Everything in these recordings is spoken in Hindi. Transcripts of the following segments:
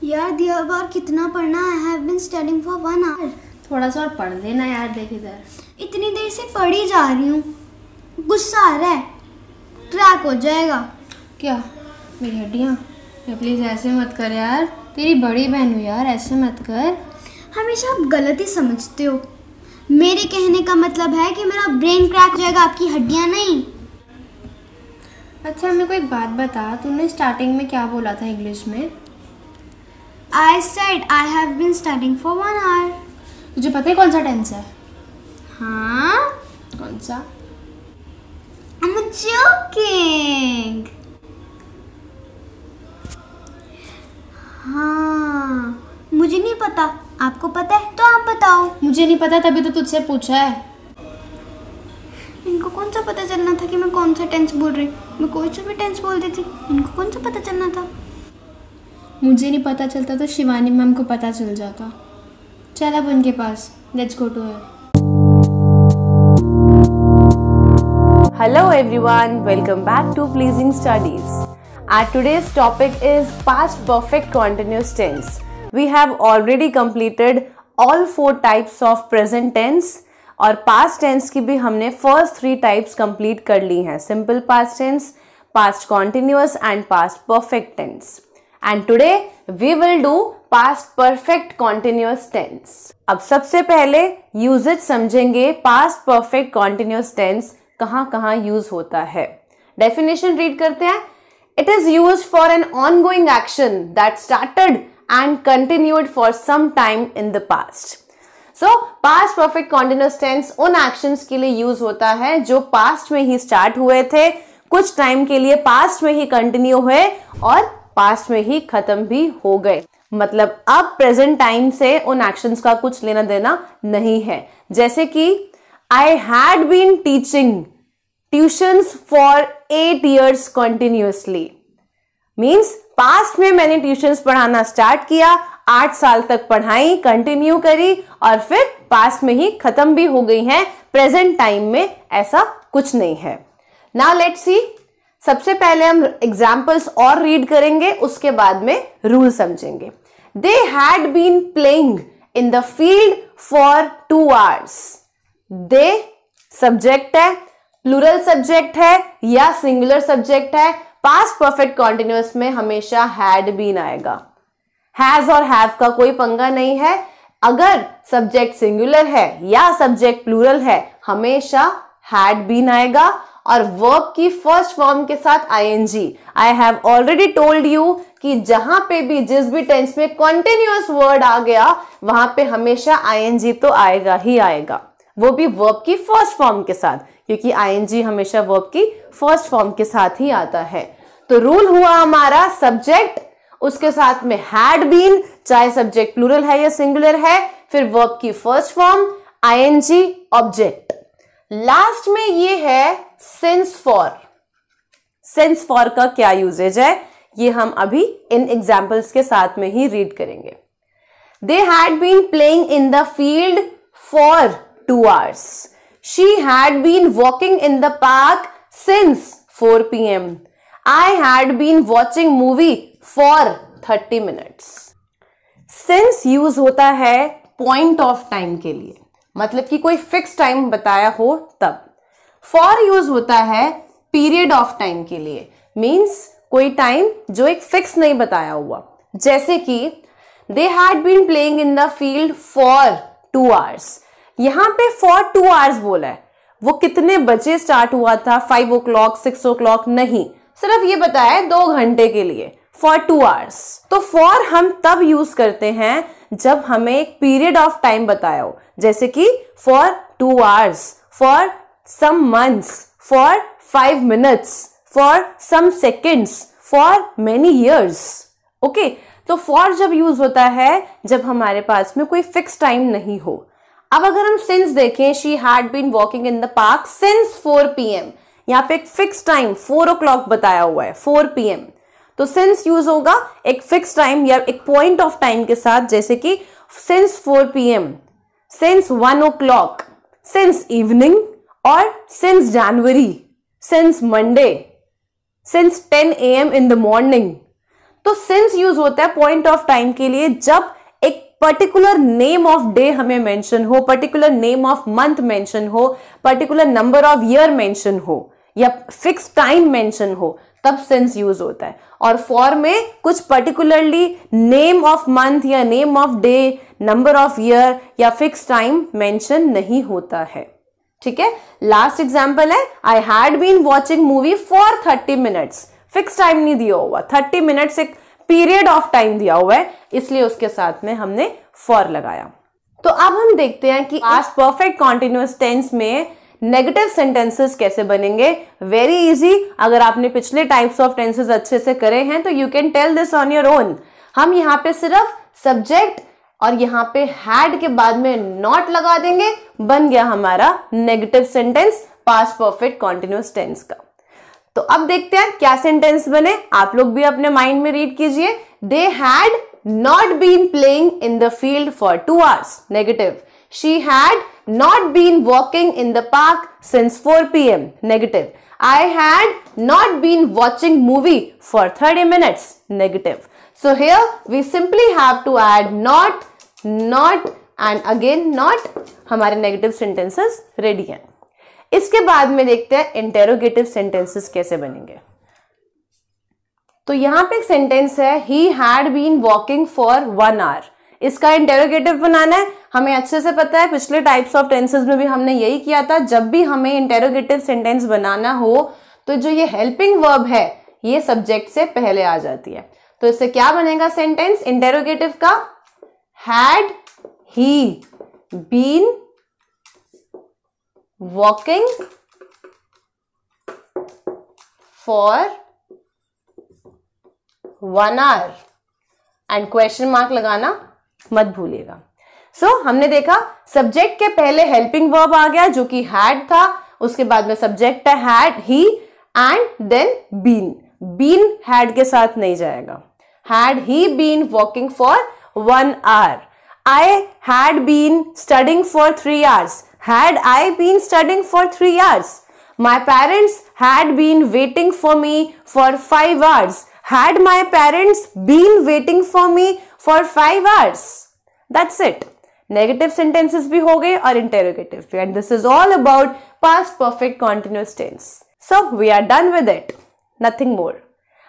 यार दिया बार कितना पढ़ना? I have been studying for 1 hour. थोड़ा सा और पढ़ लेना यार, देख इधर। इतनी देर से पढ़ी जा रही हूँ, गुस्सा आ रहा है, क्रैक हो जाएगा। क्या मेरी हड्डियाँ? प्लीज़ ऐसे मत कर यार, तेरी बड़ी बहन हूँ यार, ऐसे मत कर। हमेशा आप गलत ही समझते हो। मेरे कहने का मतलब है कि मेरा ब्रेन क्रैक हो जाएगा, आपकी हड्डियाँ नहीं। अच्छा मेरे को एक बात बता, तूने स्टार्टिंग में क्या बोला था इंग्लिश में? I said I have been studying for 1 hour. तुझे पता है कौन सा टेंस है? हाँ? कौन सा? I'm joking. हाँ, मुझे नहीं पता, आपको पता है तो आप बताओ। मुझे नहीं पता, तभी तो तुझसे पूछा है। इनको कौन सा पता चलना था कि मैं कौन सा टेंस बोल रही? मैं कोई सा भी टेंस बोल देती, इनको कौन सा पता चलना था? मुझे नहीं पता चलता तो शिवानी मैम को पता चल जाता। चल अब उनके पास, let's go to her. Hello everyone, welcome back to Pleasing Studies. Our today's topic is past perfect continuous tense. We have already completed all 4 types of present tense और past tense की भी हमने first 3 types complete कर ली हैं, simple past tense, past continuous and past perfect tense. And today we will do past perfect continuous tense. अब सबसे पहले usage समझेंगे past perfect continuous tense कहाँ यूज होता है। डेफिनेशन रीड करते हैं। It is used for an ongoing action that started and continued for some time in the past. So past perfect continuous tense उन एक्शंस के लिए यूज होता है जो पास्ट में ही स्टार्ट हुए थे, कुछ टाइम के लिए पास्ट में ही कंटिन्यू हुए और पास्ट में ही खत्म भी हो गए। मतलब अब प्रेजेंट टाइम से उन एक्शंस का कुछ लेना देना नहीं है। जैसे कि I had been teaching tuitions for 8 years continuously. Means past में मैंने ट्यूशंस पढ़ाना स्टार्ट किया, 8 साल तक पढ़ाई, कंटिन्यू करी और फिर पास्ट में ही खत्म भी हो गई हैं। प्रेजेंट टाइम में ऐसा कुछ नहीं है। Now let's see. सबसे पहले हम एग्जाम्पल्स और रीड करेंगे, उसके बाद में रूल समझेंगे। They had been playing in the field for 2 hours. They subject है, प्लूरल सब्जेक्ट है या सिंगुलर सब्जेक्ट है। पास्ट परफेक्ट कॉन्टिन्यूअस में हमेशा हैड बीन आएगा। हैज और हैव का कोई पंगा नहीं है। अगर सब्जेक्ट सिंगुलर है या सब्जेक्ट प्लूरल है, हमेशा हैड बीन आएगा और वर्ब की फर्स्ट फॉर्म के साथ I N G. I have already told you कि जहां पे भी जिस भी टेंस में कॉन्टिन्यूअस वर्ड आ गया वहां पे हमेशा आईएनजी तो आएगा ही आएगा, वो भी वर्ब की फर्स्ट फॉर्म के साथ, क्योंकि आईएनजी हमेशा वर्ब की फर्स्ट फॉर्म के साथ ही आता है। तो रूल हुआ हमारा सब्जेक्ट, उसके साथ में हैड बीन, चाहे सब्जेक्ट प्लूरल है या सिंगुलर है, फिर वर्ब की first form, I N G, object. Last में ये है सिंस फॉर। सिंस फॉर का क्या यूजेज है ये हम अभी इन एग्जाम्पल्स के साथ में ही रीड करेंगे। They had been playing in the field for 2 hours. She had been walking in the park since 4 p.m. I had been watching movie for 30 minutes. Since use होता है point of time के लिए, मतलब कि कोई फिक्स टाइम बताया हो तब। For यूज होता है period of time के लिए, means कोई टाइम जो एक फिक्स नहीं बताया हुआ। जैसे कि they had been playing in the field for 2 hours. यहां पे for 2 hours बोला है, वो कितने बजे स्टार्ट हुआ था, 5 o'clock 6 o'clock नहीं, सिर्फ ये बताया है 2 घंटे के लिए, for 2 hours। तो for हम तब यूज करते हैं जब हमें एक पीरियड ऑफ टाइम बताया हो, जैसे कि for 2 hours, for some months, for 5 minutes, for some seconds, for many years। Okay, तो for जब यूज होता है जब हमारे पास में कोई फिक्स टाइम नहीं हो। अब अगर हम सिंस देखें, she had been walking in the park since 4 PM, यहाँ पे एक फिक्स टाइम 4 o'clock बताया हुआ है, 4 PM। तो सिंस यूज होगा एक फिक्स टाइम या एक पॉइंट ऑफ टाइम के साथ, जैसे कि since 4 PM, since 1 o'clock, since evening और since January, since Monday, since 10 AM in the morning. तो सिंस यूज होता है पॉइंट ऑफ टाइम के लिए जब एक पर्टिकुलर नेम ऑफ डे हमें मेंशन हो, particular name of month mention हो, particular number of year mention हो या फिक्स टाइम मेंशन हो, तब सिंस यूज होता है। और फॉर में कुछ पर्टिकुलरली नेम ऑफ मंथ या name of day, number of year या फिक्स टाइम मेंशन नहीं होता है। ठीक है, लास्ट एग्जांपल है I had been watching movie for 30 minutes. Fix time नहीं दिया हुआ, 30 मिनट्स एक पीरियड ऑफ टाइम दिया हुआ है, इसलिए उसके साथ में हमने फॉर लगाया। तो अब हम देखते हैं कि पास्ट परफेक्ट कॉन्टिन्यूअस टेंस में नेगेटिव सेंटेंसेस कैसे बनेंगे। वेरी इजी, अगर आपने पिछले टाइप्स ऑफ टेंसेस अच्छे से करे हैं तो you can tell this on your own. हम यहाँ पे सिर्फ सब्जेक्ट और यहाँ पे हैड के बाद में नॉट लगा देंगे, बन गया हमारा negative sentence past perfect continuous tense का। तो अब देखते हैं क्या सेंटेंस बने, आप लोग भी अपने माइंड में रीड कीजिए। They had not been playing in the field for 2 hours, negative. She had not been walking in the park since 4 p.m. Negative. I had not been watching movie for 30 minutes. Negative. So here we simply have to add not and again not. हमारे negative sentences ready हैं। इसके बाद में देखते हैं interrogative sentences कैसे बनेंगे। तो यहाँ पे एक सेंटेंस है he had been walking for 1 hour। इसका इंटेरोगेटिव बनाना है, हमें अच्छे से पता है पिछले टाइप्स ऑफ टेंसेस में भी हमने यही किया था। जब भी हमें इंटेरोगेटिव सेंटेंस बनाना हो तो जो ये हेल्पिंग वर्ब है ये सब्जेक्ट से पहले आ जाती है। तो इससे क्या बनेगा सेंटेंस इंटेरोगेटिव का, had he been walking for 1 hour and question mark लगाना मत भूलिएगा। सो हमने देखा सब्जेक्ट के पहले हेल्पिंग वर्ब आ गया जो कि हैड था, उसके बाद में सब्जेक्ट है had he and then been. Been had के साथ नहीं जाएगा। Had he been walking for 1 hour। I had been studying for 3 hours। Had I been studying for 3 hours। My parents had been waiting for me for 5 hours। Had my parents been waiting for me for 5 hours? That's it. Negative sentences भी हो गए और interrogative भी, and this is all about past perfect continuous tense. So we are done with it. Nothing more.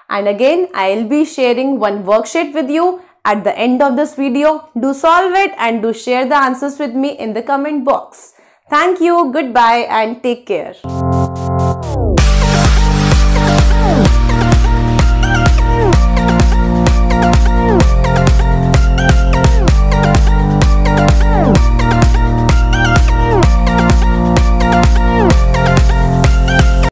And again, I'll be sharing one worksheet with you at the end of this video. Do solve it and do share the answers with me in the comment box. Thank you. Goodbye and take care.